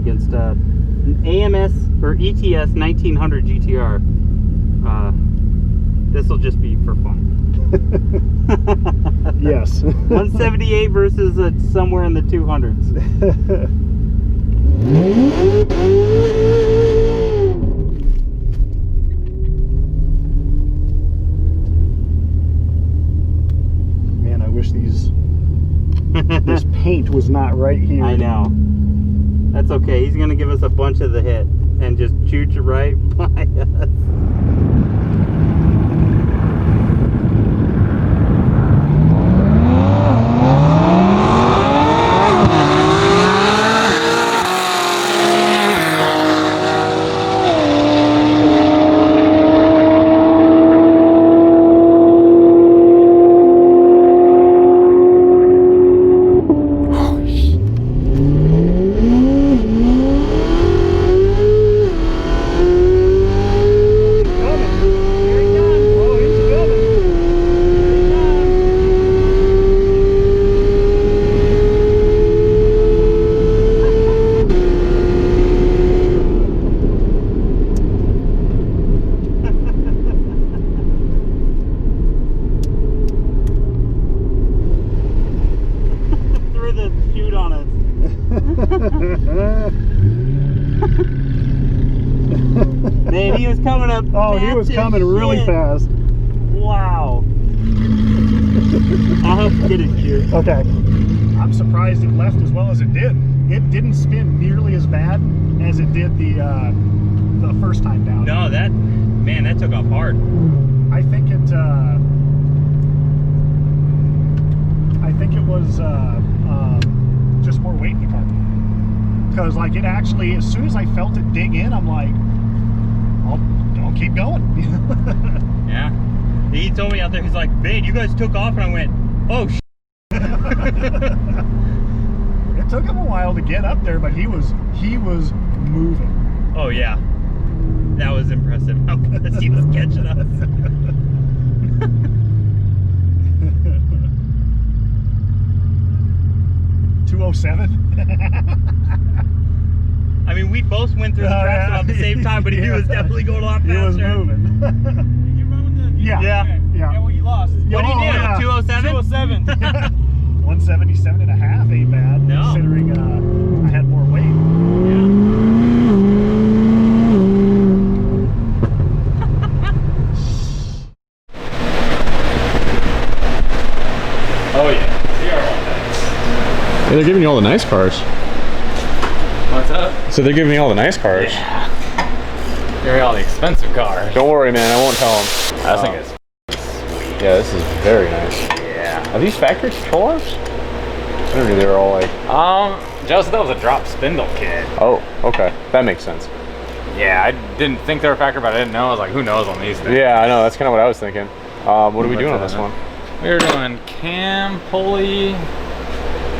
against an AMS or ETS 1900 GTR. This will just be for fun. Yes. 178 versus somewhere in the 200s. Man, I wish this paint was not right here. I know. That's okay. He's gonna give us a bunch of the hit and just chooch it right by us. Man, he was coming up. Oh, he was coming really fast. Wow. I'll help you get it here. Okay. I'm surprised it left as well as it did. It didn't spin nearly as bad as it did the first time down. No, that took off hard. I think it was just more weight in the car. Because like it actually, as soon as I felt it dig in, I'm like, I'll keep going. Yeah. He told me out there, he's like, "Babe, you guys took off," and I went, "Oh sh." It took him a while to get up there, but he was moving. Oh yeah, that was impressive. How fast he was catching us. 207. I mean, we both went through the tracks about the same time, but he was definitely going a lot faster. He was moving. Did you run with the... Yeah. Yeah. Okay. Yeah. Yeah, well, you lost. What did he do? Yeah. 207? 207. 177 and a half ain't bad, No. considering I had more weight. Yeah. Oh yeah, ZR1. Hey, they're giving you all the nice cars. What's up? So they're giving you all the nice cars. Yeah. Give me all the expensive cars. Don't worry, man. I won't tell them. I think it's sweet. Yeah, this is very nice. Yeah. Are these factory control arms? I don't know. They were all like. Joseph, that was a drop spindle kit. Oh, okay. That makes sense. Yeah, I didn't think they were factory, but I didn't know. I was like, who knows on these things? Yeah, I know. That's kind of what I was thinking. What are we doing on this one? We're doing cam, pulley,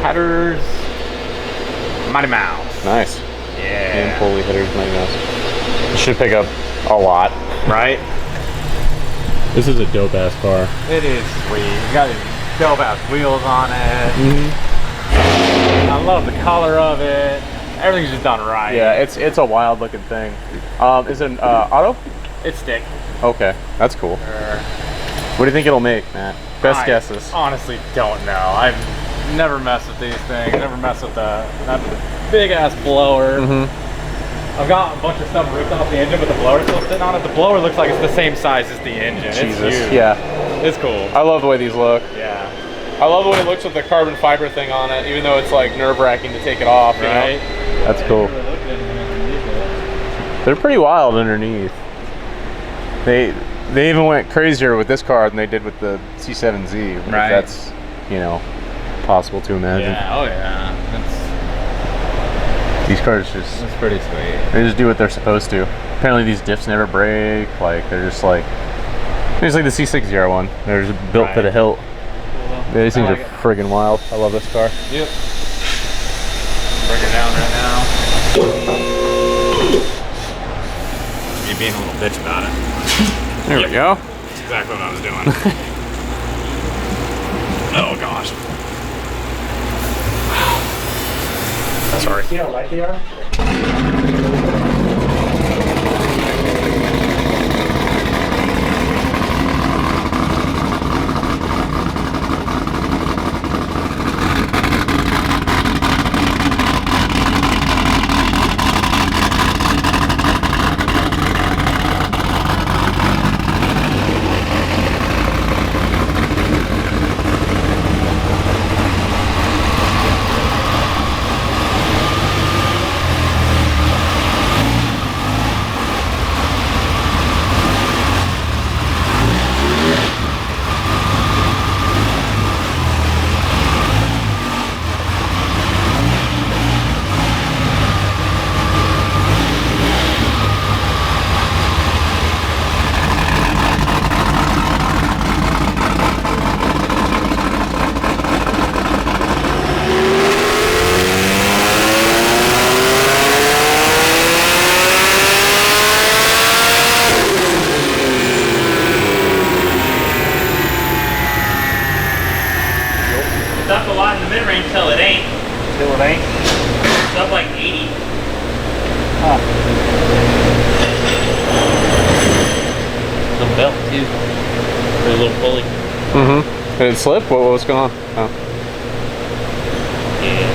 headers, Mighty Mouse. Nice. Yeah. And pulley headers, Mighty Mouse. It should pick up a lot. Right? This is a dope ass car. It is sweet. You got these dope ass wheels on it. I love the color of it. Everything's just done right. Yeah, it's a wild looking thing. Is it an auto? It's stick. Okay, that's cool. What do you think it'll make, Matt? Best guesses. Honestly don't know. I've never messed with these things. Never messed with that big ass blower. I've got a bunch of stuff ripped off the engine, but the blower's still sitting on it. The blower looks like it's the same size as the engine. Jesus. It's huge. Yeah. It's cool. I love the way these look. Yeah. I love the way it looks with the carbon fiber thing on it, even though it's like nerve-wracking to take it off. You know? That's cool. They're pretty wild underneath. They even went crazier with this car than they did with the C7 Z. If Right. that's, you know, possible to imagine. Yeah. Oh yeah. These cars just, It's pretty sweet. they just do what they're supposed to. Apparently these diffs never break. Like they're just like the C6 ZR1. They're just built to the hilt. Yeah, these things are friggin' wild. I love this car. Yep. Break her down right now. You're being a little bitch about it. There we go. That's exactly what I was doing. Oh gosh. Sorry. See how light they are? belt too. There's a little pulley. Mm-hmm. Did it slip? What was going on? Oh. Yeah.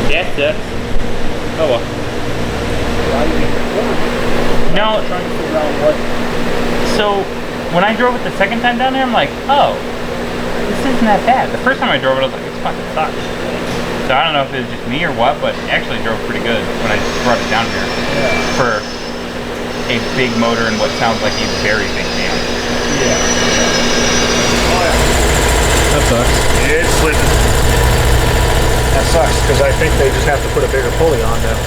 That sucks. Oh well. No. Trying to figure out what. So when I drove it the second time down there, I'm like, oh, this isn't that bad. The first time I drove it, I was like, it's fucking sucks. So I don't know if it was just me or what, but it actually drove pretty good when I brought it down here for a big motor and what sounds like a very big cam. Yeah. Oh yeah. That sucks. It's slipping. That sucks because I think they just have to put a bigger pulley on now.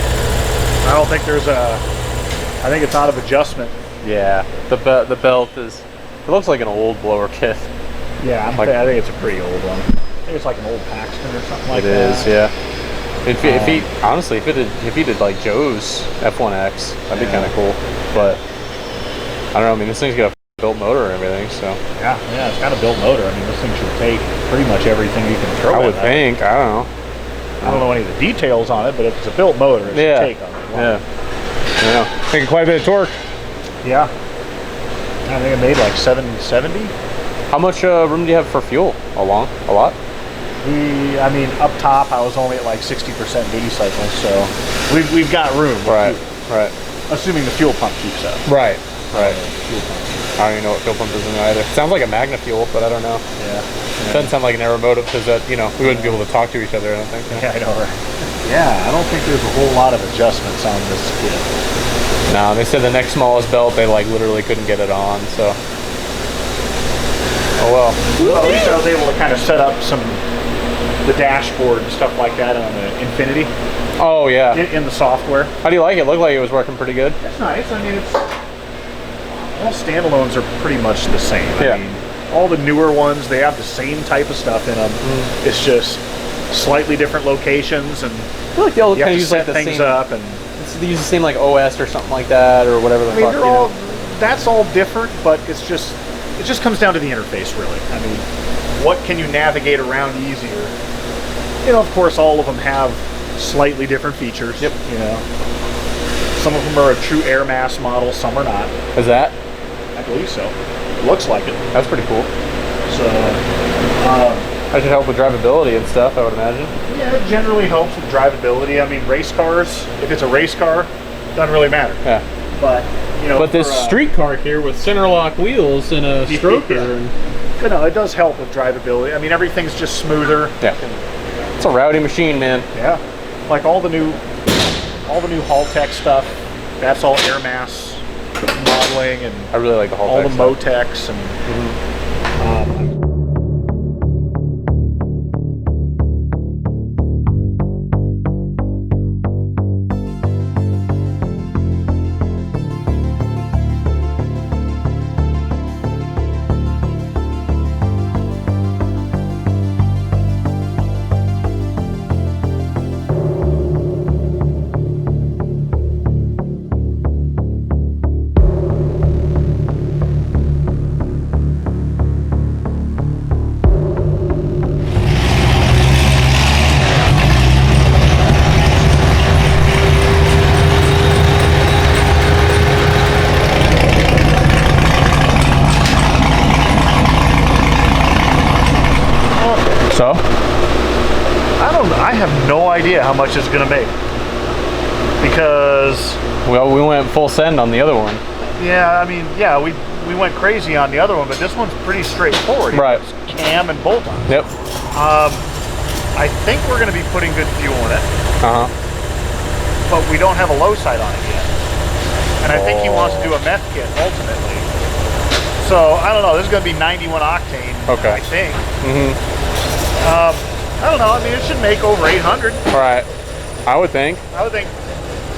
I don't think there's a. I think it's out of adjustment. Yeah. The belt is. It looks like an old blower kit. Yeah, I think it's a pretty old one. I think it's like an old Paxton or something like that. It is, yeah. If he honestly, if he did like Joe's F1X, that'd be kind of cool. But I don't know. I mean, this thing's got a built motor and everything, so yeah, it's got a built motor. I mean, this thing should take pretty much everything you can throw. I would think. I don't know. I don't know any of the details on it, but if it's a built motor, it should take on it. Yeah. Yeah. Taking quite a bit of torque. Yeah. I think it made like 770. How much room do you have for fuel? A lot? I mean, up top, I was only at like 60% duty cycle, so we've got room. Right. Right. Assuming the fuel pump keeps up. Right. Right. Fuel pump. I don't even know what fuel pump is in there either. Sounds like a Magna fuel, but I don't know. Yeah. Doesn't sound like an aeromotive because that, you know, we wouldn't be able to talk to each other. I don't think. Yeah, I know, right? Yeah, I don't think there's a whole lot of adjustments on this kit. No, they said the next smallest belt, they like literally couldn't get it on. So. Oh well. Well, at least I was able to kind of set up the dashboard and stuff like that on the Infinity. Oh yeah. In the software. How do you like it? Looked like it was working pretty good. It's nice. I mean, all standalones are pretty much the same. Yeah. I mean, all the newer ones, they have the same type of stuff in them. It's just slightly different locations, and I feel like they all you kind have of to use set like the things same. up and. They use the same like OS or something like that, or whatever the I mean, fuck. they're all. That's all different, but it just comes down to the interface, really. I mean, what can you navigate around easier? You know, of course, all of them have slightly different features. Yep. You know, some of them are a true air mass model, some are not. Is that? I believe so. It looks like it. That's pretty cool. So, that should help with drivability and stuff, I would imagine. yeah, it generally helps with drivability. I mean, race cars, if it's a race car, doesn't really matter. Yeah. But, you know, But this street car here with center lock wheels and a stroker, and but no, it does help with drivability. I mean, everything's just smoother. yeah, it's a rowdy machine, man. Yeah, like all the new Haltech stuff. That's all air mass modeling, and I really like the whole all the Motex and. I have no idea how much it's gonna make. Because Well, we went full send on the other one. yeah, I mean, yeah, we went crazy on the other one, but this one's pretty straightforward. Right. It's cam and bolt on. Yep. I think we're gonna be putting good fuel in it, Uh-huh. but we don't have a low side on it yet. And I think he wants to do a meth kit ultimately. So I don't know, this is gonna be 91 octane, Okay. I think. Mm-hmm. I don't know, I mean, it should make over 800. All right. I would think. I would think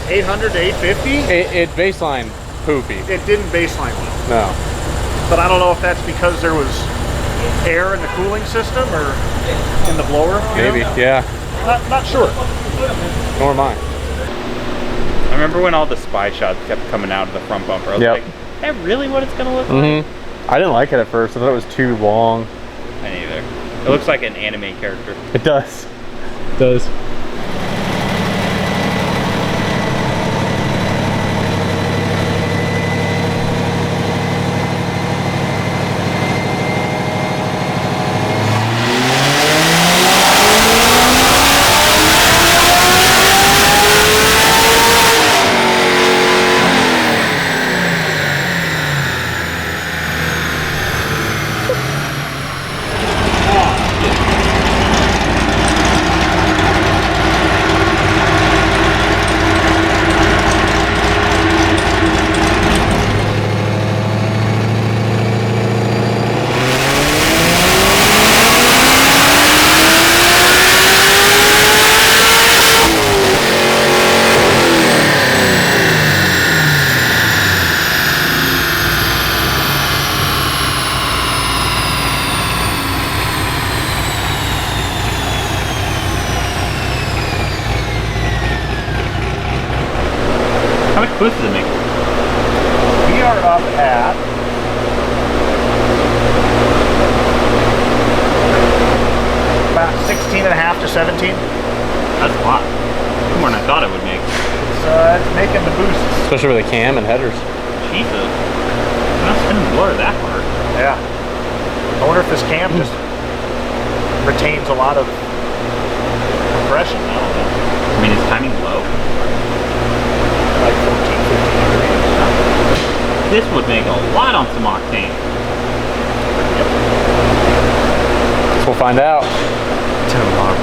800 to 850. It baseline poopy. It didn't baseline well. No. But I don't know if that's because there was air in the cooling system or in the blower. you Maybe. know? Yeah. Not sure. Nor am I. I remember when all the spy shots kept coming out of the front bumper. I was Yep. like, is that really what it's gonna look like? Mm-hmm. I didn't like it at first. I thought it was too long. Me neither. It looks like an anime character. It does. It does. How much boost does it make? We are up at about 16 and a half to 17. That's a lot. More than I thought it would make. It's making the boosts. Especially with the cam and headers. Jesus. I'm not spinning the blower that hard. Yeah. I wonder if this cam just retains a lot of compression now. I mean, is timing low? Like 14, 15 degrees. This would make a lot on some octane. So we'll find out. Tomorrow.